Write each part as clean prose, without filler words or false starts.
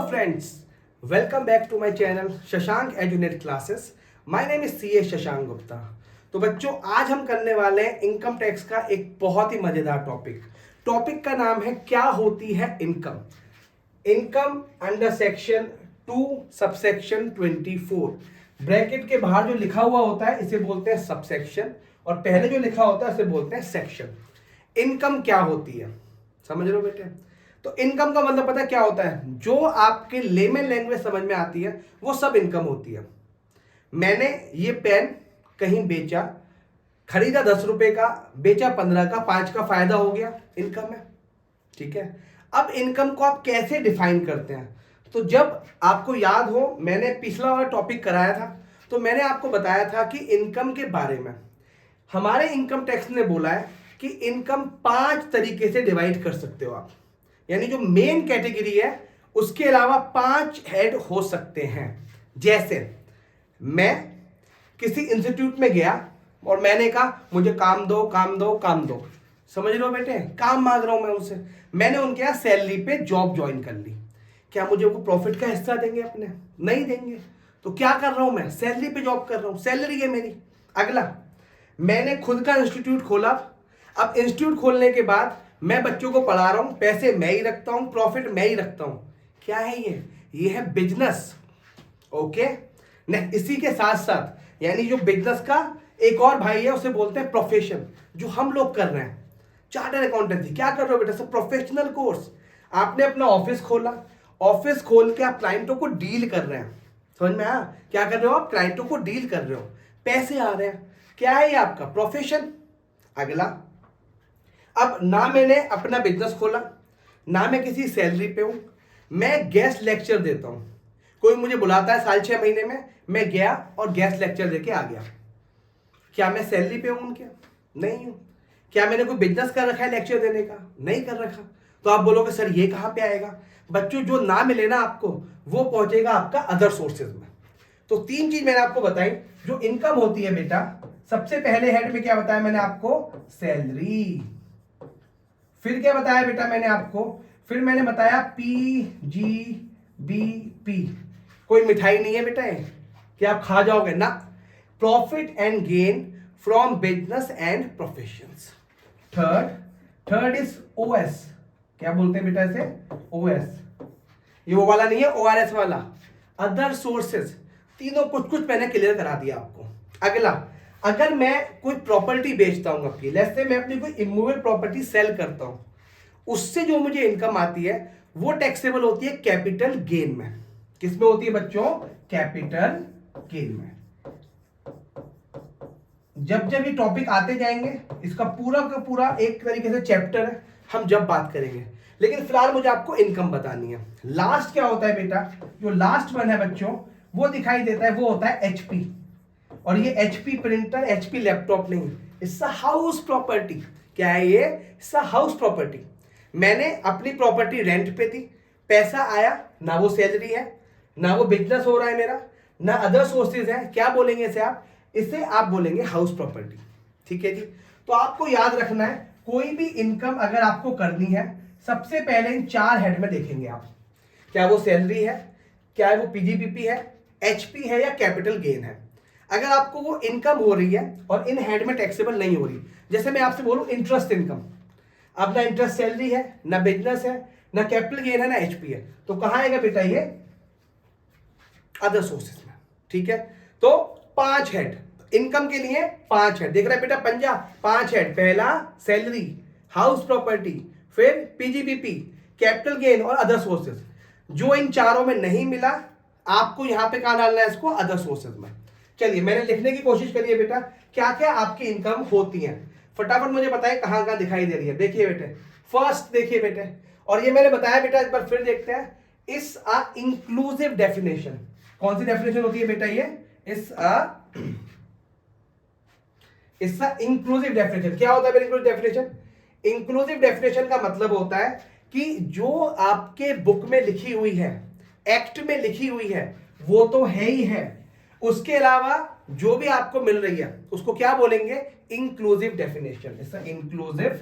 Hello friends, welcome back to my channel Shashank एजुनेट classes. My name is CA Shashank Gupta. तो बच्चों आज हम करने वाले हैं इनकम टैक्स का एक बहुत ही मजेदार टॉपिक का नाम है क्या होती है income. Income under section 2 subsection 24. Bracket के बाहर जो लिखा हुआ होता है इसे बोलते हैं सबसेक्शन और पहले जो लिखा होता है इसे बोलते हैं सेक्शन. इनकम क्या होती है समझ लो बेटे. तो इनकम का मतलब पता है क्या होता है, जो आपके लेमन लैंग्वेज समझ में आती है वो सब इनकम होती है. मैंने ये पेन कहीं बेचा, खरीदा 10 रुपए का, बेचा 15 का, 5 का फायदा हो गया, इनकम है. ठीक है. अब इनकम को आप कैसे डिफाइन करते हैं, तो जब आपको याद हो मैंने पिछला वाला टॉपिक कराया था तो मैंने आपको बताया था कि इनकम के बारे में हमारे इनकम टैक्स ने बोला है कि इनकम 5 तरीके से डिवाइड कर सकते हो आप. यानी जो मेन कैटेगरी है उसके अलावा 5 हेड हो सकते हैं. जैसे मैं किसी इंस्टीट्यूट में गया और मैंने कहा मुझे काम दो काम दो काम दो. समझ लो बेटे, काम मांग रहा हूं मैं उनसे. मैंने उनके यहाँ सैलरी पे जॉब ज्वाइन कर ली. क्या मुझे वो प्रॉफिट का हिस्सा देंगे अपने? नहीं देंगे. तो क्या कर रहा हूं मैं? सैलरी पे जॉब कर रहा हूं, सैलरी है मेरी. अगला, मैंने खुद का इंस्टीट्यूट खोला. अब इंस्टीट्यूट खोलने के बाद मैं बच्चों को पढ़ा रहा हूं, पैसे मैं ही रखता हूं, प्रॉफिट मैं ही रखता हूं. क्या है ये है बिजनेस. ओके. इसी के साथ साथ यानी जो बिजनेस का एक और भाई है उसे बोलते हैं प्रोफेशन. जो हम लोग कर रहे हैं चार्टर्ड अकाउंटेंसी, क्या कर रहे हो बेटा? सब प्रोफेशनल कोर्स. आपने अपना ऑफिस खोला, ऑफिस खोल के आप क्लाइंटों को डील कर रहे हैं. समझ में आया? क्या कर रहे हो आप? क्लाइंटों को डील कर रहे हो, पैसे आ रहे हैं. क्या है ये आपका प्रोफेशन. अगला, अब ना मैंने अपना बिजनेस खोला, ना मैं किसी सैलरी पे हूं, मैं गेस्ट लेक्चर देता हूं. कोई मुझे बुलाता है साल 6 महीने में, मैं गया और गेस्ट लेक्चर देके आ गया. क्या मैं सैलरी पे हूं उनके? नहीं हूं. क्या मैंने कोई बिजनेस कर रखा है लेक्चर देने का? नहीं कर रखा. तो आप बोलोगे सर ये कहां पे आएगा? बच्चों जो ना मिले ना आपको वो पहुंचेगा आपका अदर सोर्सेज में. तो 3 चीज मैंने आपको बताई जो इनकम होती है बेटा. सबसे पहले हेड में क्या बताया मैंने आपको? सैलरी. फिर क्या बताया बेटा मैंने आपको? फिर मैंने बताया PGBP. कोई मिठाई नहीं है बेटा ये कि आप खा जाओगे ना. Profit and gain from business and professions. Third is OS. क्या बोलते हैं बेटा इसे? OS. ये वो वाला नहीं है ORS वाला, अदर सोर्सेज. तीनों कुछ मैंने क्लियर करा दिया आपको. अगला, अगर मैं कोई प्रॉपर्टी बेचता हूं आपकी, लेट्स से मैं अपनी कोई इमूवेबल प्रॉपर्टी सेल करता हूं, उससे जो मुझे इनकम आती है वो टैक्सेबल होती है कैपिटल गेन में. किसमें होती है बच्चों? कैपिटल गेन में. जब ये टॉपिक आते जाएंगे इसका पूरा का पूरा एक तरीके से चैप्टर है, हम जब बात करेंगे. लेकिन फिलहाल मुझे आपको इनकम बतानी है. लास्ट क्या होता है बेटा? जो लास्ट वन है बच्चों वो दिखाई देता है, वो होता है HP. और ये HP प्रिंटर, HP लैपटॉप नहीं, इट्स अ हाउस प्रॉपर्टी. क्या है ये? It's a house property. मैंने अपनी प्रॉपर्टी रेंट पे दी, पैसा आया, ना वो सैलरी है, ना वो बिजनेस हो रहा है मेरा, ना अदर सोर्सेज है. क्या बोलेंगे इसे आप? इसे आप बोलेंगे हाउस प्रॉपर्टी. ठीक है जी. तो आपको याद रखना है कोई भी इनकम अगर आपको करनी है सबसे पहले इन 4 हेड में देखेंगे आप. क्या वो सैलरी है, क्या वो PGBP है, HP है या कैपिटल गेन है. अगर आपको वो इनकम हो रही है और इन हेड में टैक्सेबल नहीं हो रही, जैसे मैं आपसे बोलूं इंटरेस्ट इनकम, अब ना इंटरेस्ट सैलरी है, ना बिजनेस है, ना कैपिटल गेन है, ना HP है, तो कहां आएगा बेटा ये? अदर सोर्सेज में. ठीक है. तो 5 हेड इनकम के लिए. 5 हेड देख रहा है बेटा पंजा? 5 हेड. पहला सैलरी, हाउस प्रॉपर्टी, फिर PGBP, कैपिटल गेन और अदर सोर्सेज. जो इन चारों में नहीं मिला आपको यहां पे कहां डालना है इसको? अदर सोर्सेज में. चलिए मैंने लिखने की कोशिश करी है बेटा क्या क्या आपकी इनकम होती है. फटाफट मुझे बताएं कहां कहां दिखाई दे रही है. देखिए बेटे, फर्स्ट देखिए बेटे, और ये मैंने बताया बेटा एक बार फिर देखते हैं. इस अ इंक्लूसिव डेफिनेशन. कौन सी डेफिनेशन होती है बेटा ये? इस इंक्लूसिव डेफिनेशन. क्या होता है इंक्लूसिव डेफिनेशन? इंक्लूसिव डेफिनेशन का मतलब होता है कि जो आपके बुक में लिखी हुई है, एक्ट में लिखी हुई है, वो तो है ही है, उसके अलावा जो भी आपको मिल रही है उसको क्या बोलेंगे? Inclusive definition. Inclusive,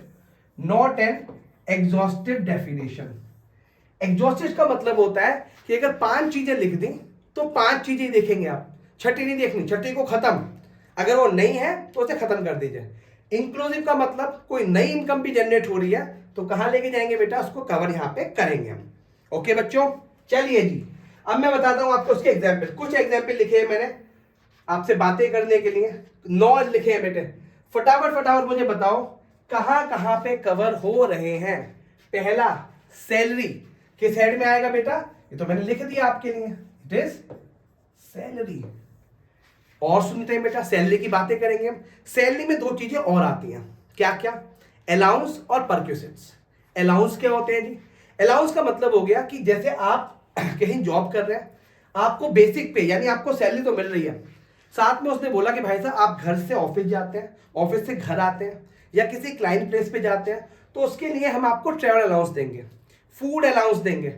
not an exhaustive definition. Exhausted का मतलब होता है कि अगर 5 चीजें लिख दी तो 5 चीजें देखेंगे आप, छठी नहीं देखनी, छठी को खत्म, अगर वो नहीं है तो उसे खत्म कर दीजिए। इंक्लूसिव का मतलब कोई नई इनकम भी जनरेट हो रही है तो कहां लेके जाएंगे बेटा, उसको कवर यहां पे करेंगे हम। ओके बच्चों, चलिए जी अब मैं बताता हूं आपको उसके एग्जाम्पल। कुछ एग्जाम्पल लिखे हैं मैंने आपसे बातें करने के लिए, 9 लिखे हैं बेटे। फटाफट फटाफट मुझे बताओ कहां कहां पे कवर हो रहे हैं। पहला, सैलरी किस हेड में आएगा बेटा, ये तो मैंने लिख दिया आपके लिए, इट इज सैलरी। और सुनते हैं बेटा, सैलरी की बातें करेंगे हम। सैलरी में 2 चीजें और आती हैं, क्या क्या, अलाउंस और परक्यूसेट्स। अलाउंस क्या होते हैं जी, अलाउंस का मतलब हो गया कि जैसे आप कहीं जॉब कर रहे हैं, आपको बेसिक पे यानी आपको सैलरी तो मिल रही है, साथ में उसने बोला कि भाई साहब आप घर से ऑफिस जाते हैं, ऑफिस से घर आते हैं या किसी क्लाइंट प्लेस पे जाते हैं, तो उसके लिए हम आपको ट्रैवल अलाउंस देंगे, फूड अलाउंस देंगे,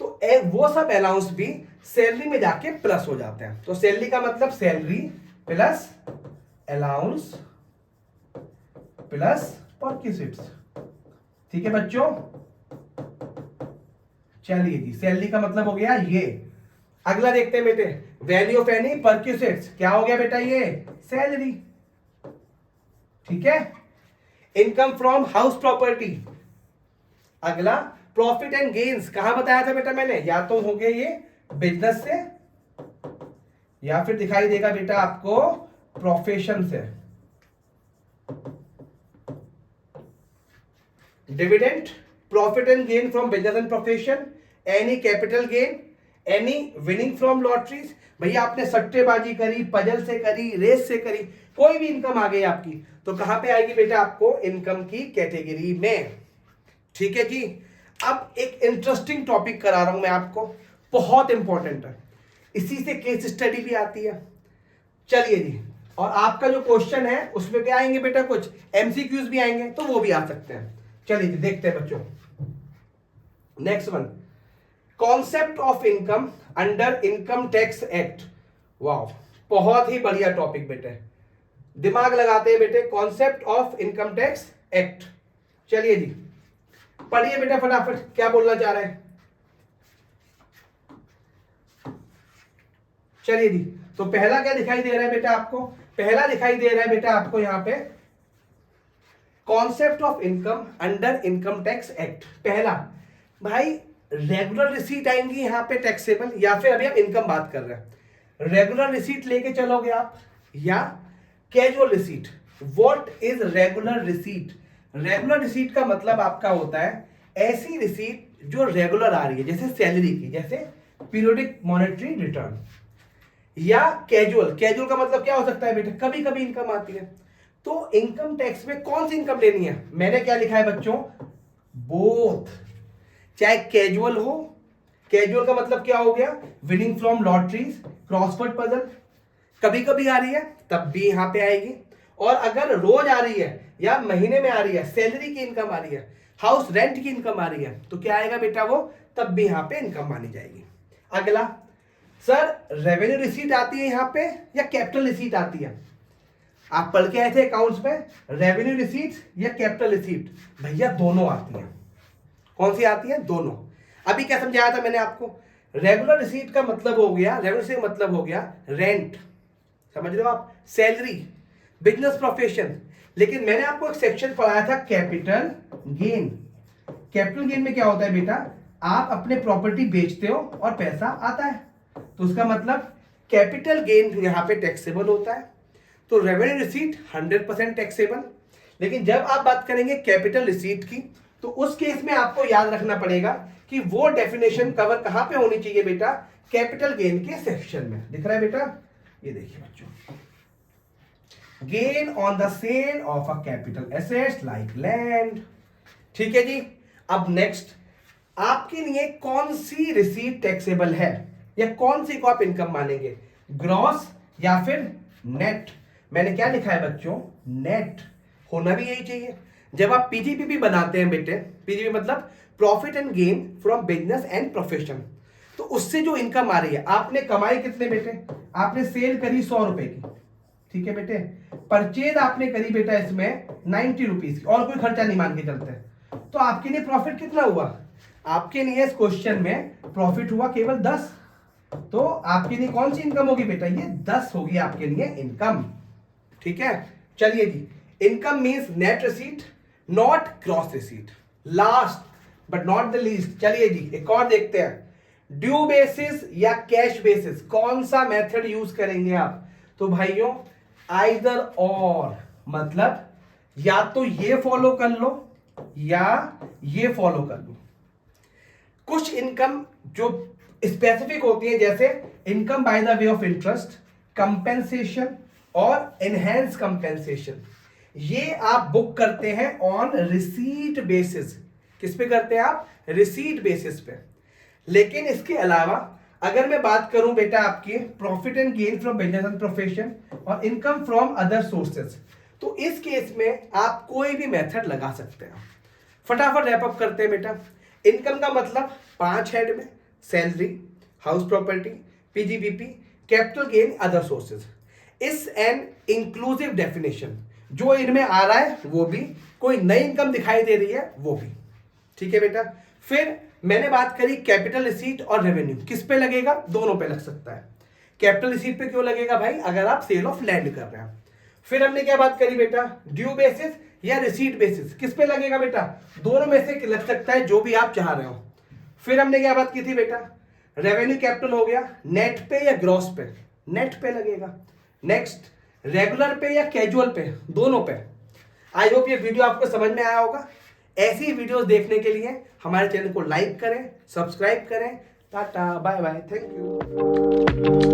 तो वो सब अलाउंस भी सैलरी में जाके प्लस हो जाते हैं। तो सैलरी का मतलब सैलरी प्लस अलाउंस प्लस परक्यूसिट्स। ठीक है बच्चों, चलिए जी, सैलरी का मतलब हो गया ये। अगला देखते हैं बेटे, वैल्यू ऑफ एनी परक्यूसिट्स, क्या हो गया बेटा, ये सैलरी। ठीक है, इनकम फ्रॉम हाउस प्रॉपर्टी। अगला, प्रॉफिट एंड गेन्स, कहां बताया था बेटा मैंने, या तो हो गए ये बिजनेस से या फिर दिखाई देगा बेटा आपको प्रोफेशन से। Dividend, profit and gain from business and profession, any capital gain, any winning from lotteries. भैया आपने सट्टेबाजी करी, पजल से करी, रेस से करी, कोई भी इनकम आ गई आपकी, तो कहां पे आएगी बेटा, आपको इनकम की कैटेगरी में। ठीक है जी, अब एक इंटरेस्टिंग टॉपिक करा रहा हूं मैं आपको, बहुत इंपॉर्टेंट है, इसी से केस स्टडी भी आती है। चलिए जी, और आपका जो क्वेश्चन है उसमें क्या आएंगे बेटा, कुछ एमसीक्यूज भी आएंगे, तो वो भी आ सकते हैं। चलिए जी देखते हैं बच्चों, next one, concept of income under income tax act. वाह, बहुत ही बढ़िया टॉपिक बेटे, दिमाग लगाते हैं बेटे, concept of income tax act. चलिए जी पढ़िए बेटा फटाफट, क्या बोलना चाह रहे हैं। चलिए जी, तो पहला क्या दिखाई दे रहा है बेटा आपको, पहला दिखाई दे रहा है बेटा आपको यहां पे concept of income under income tax act. पहला भाई, रेगुलर रिसीट आएंगी यहां पे टैक्सेबल, या फिर अभी आप इनकम बात कर रहे हैं, रेगुलर रिसीट लेके चलोगे आप या casual receipt. What is regular receipt, regular receipt का मतलब आपका होता है ऐसी रिसीट जो रेगुलर आ रही है, जैसे सैलरी की, जैसे पीरियोडिक मॉनेटरी रिटर्न। या कैजुअल, कैजुअल का मतलब क्या हो सकता है बेटा, कभी कभी इनकम आती है। तो इनकम टैक्स में कौन सी इनकम लेनी है, मैंने क्या लिखा है बच्चों, बोथ, चाहे कैजुअल हो, कैजुअल का मतलब क्या हो गया, winning from lotteries, crossword puzzle, कभी कभी आ रही है तब भी यहां पे आएगी, और अगर रोज आ रही है या महीने में आ रही है, सैलरी की इनकम आ रही है, हाउस रेंट की इनकम आ रही है, तो क्या आएगा बेटा वो, तब भी यहां पे इनकम मानी जाएगी। अगला, सर रेवेन्यू रिसीट आती है यहां पे या कैपिटल रिसीट आती है, आप पढ़ के आए थे अकाउंट्स में, रेवेन्यू रिसीट या कैपिटल रिसीट, भैया दोनों आती हैं। कौन सी आती है, दोनों। अभी क्या समझाया था मैंने आपको, रेगुलर रिसीट का मतलब हो गया, रेवेन्यू से मतलब हो गया रेंट, समझ रहे हो आप, सैलरी, बिजनेस प्रोफेशन। लेकिन मैंने आपको एक सेक्शन पढ़ाया था कैपिटल गेन। कैपिटल गेन में क्या होता है बेटा, आप अपने प्रॉपर्टी बेचते हो और पैसा आता है, तो उसका मतलब कैपिटल गेन यहां पे टैक्सेबल होता है। तो रेवेन्यू रिसीट 100% टैक्सेबल। लेकिन जब आप बात करेंगे कैपिटल रिसीट की, तो उस केस में आपको याद रखना पड़ेगा कि वो डेफिनेशन कवर कहां पे होनी चाहिए बेटा, कैपिटल गेन के सेक्शन में। दिख रहा है बेटा, ये देखिए बच्चों, gain on the sale of a capital assets like land. ठीक है जी, अब नेक्स्ट, आपके लिए कौन सी रिसीट टैक्सेबल है या कौन सी को आप इनकम मानेंगे, ग्रॉस या फिर नेट। मैंने क्या लिखा है बच्चों, नेट, होना भी यही चाहिए। जब आप पीजीपीपी बनाते हैं बेटे, पीजीपी मतलब profit and gain from business and profession, तो उससे जो इनकम आ रही है, आपने कमाई कितने बेटे, आपने सेल करी 100 रुपए की, ठीक है बेटे, परचेज आपने करी बेटा इसमें 90 रुपीज की, और कोई खर्चा नहीं मान के चलते, तो आपके लिए प्रॉफिट कितना हुआ, आपके लिए इस क्वेश्चन में प्रॉफिट हुआ केवल 10, तो आपके लिए कौन सी इनकम होगी बेटा, ये 10 होगी आपके लिए इनकम। ठीक है, चलिए जी, income means net receipt not gross receipt. Last but not the least, चलिए जी एक और देखते हैं, ड्यू बेसिस या कैश बेसिस, कौन सा मेथड यूज करेंगे आप? तो भाइयों आइदर और, मतलब या तो ये फॉलो कर लो या ये फॉलो कर लो। कुछ इनकम जो स्पेसिफिक होती है, जैसे income by the way of interest, compensation और एनहेंस कंपेंसेशन, ये आप बुक करते हैं ऑन रिसीट बेसिस। किस पे करते हैं आप? रिसीट बेसिस पे। लेकिन इसके अलावा अगर मैं बात करूं बेटा आपकी profit and gain from business and profession और इनकम फ्रॉम अदर सोर्सेज, तो इस केस में आप कोई भी मेथड लगा सकते हैं। फटाफट रैप अप करते हैं बेटा। इनकम का मतलब 5 हेड में salary, house property, PGBP, capital gain, other sources. इस एन इंक्लूसिव डेफिनेशन, जो इनमें आ रहा है वो भी, कोई नई इनकम दिखाई दे रही है वो भी। ठीक है बेटा। फिर मैंने बात करी कैपिटल रिसीट और रेवेन्यू, किस पे लगेगा? दोनों पे लग सकता है। कैपिटल रिसीट पे क्यों लगेगा भाई? अगर आप सेल ऑफ लैंड कर रहे हैं। फिर हमने क्या बात करी बेटा? ड्यू बेसिस या रिसीट बेसिस, किस पे लगेगा बेटा? दोनों में से लग सकता है, जो भी आप चाह रहे हो। फिर हमने क्या बात की थी बेटा? रेवेन्यू कैपिटल हो गया, नेट पे या ग्रॉस पे? नेट पे लगेगा। नेक्स्ट, रेगुलर पे या कैजुअल पे? दोनों पे। आई होप ये वीडियो आपको समझ में आया होगा। ऐसी वीडियोस देखने के लिए हमारे चैनल को लाइक करें, सब्सक्राइब करें। Ta ta bye bye, thank you.